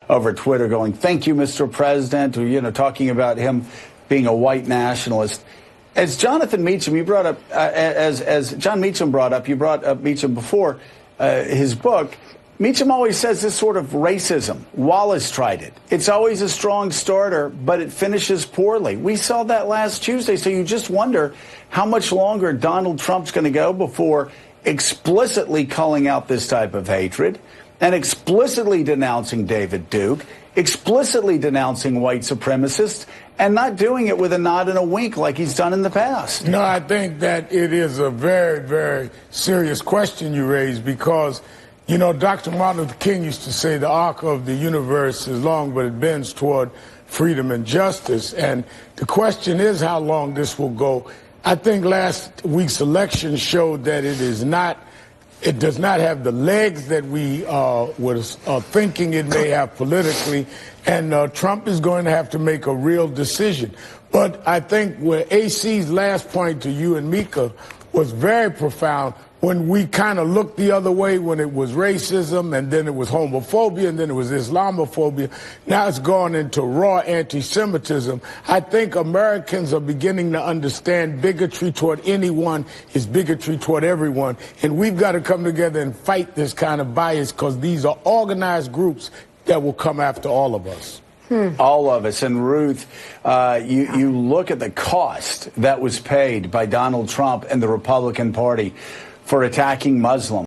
over Twitter going, "Thank you, Mr. President," or, talking about him being a white nationalist. As Jonathan Meacham, you brought up, as John Meacham brought up, you brought up Meacham before his book. Meacham always says this sort of racism. Wallace tried it. It's always a strong starter, but it finishes poorly. We saw that last Tuesday, so you just wonder how much longer Donald Trump's going to go before explicitly calling out this type of hatred and explicitly denouncing David Duke, explicitly denouncing white supremacists, and not doing it with a nod and a wink like he's done in the past. No, I think that it is a very, very serious question you raise because, Dr. Martin Luther King used to say the arc of the universe is long, but it bends toward freedom and justice. And the question is how long this will go. I think last week's election showed that it does not have the legs that we was thinking it may have politically, and Trump is going to have to make a real decision. But I think where AC's last point to you and Mika was very profound, when we kind of looked the other way, when it was racism, and then it was homophobia, and then it was Islamophobia. Now it's gone into raw anti-Semitism. I think Americans are beginning to understand bigotry toward anyone is bigotry toward everyone. And we've got to come together and fight this kind of bias because these are organized groups that will come after all of us. All of us. And Ruth, you look at the cost that was paid by Donald Trump and the Republican Party for attacking Muslims.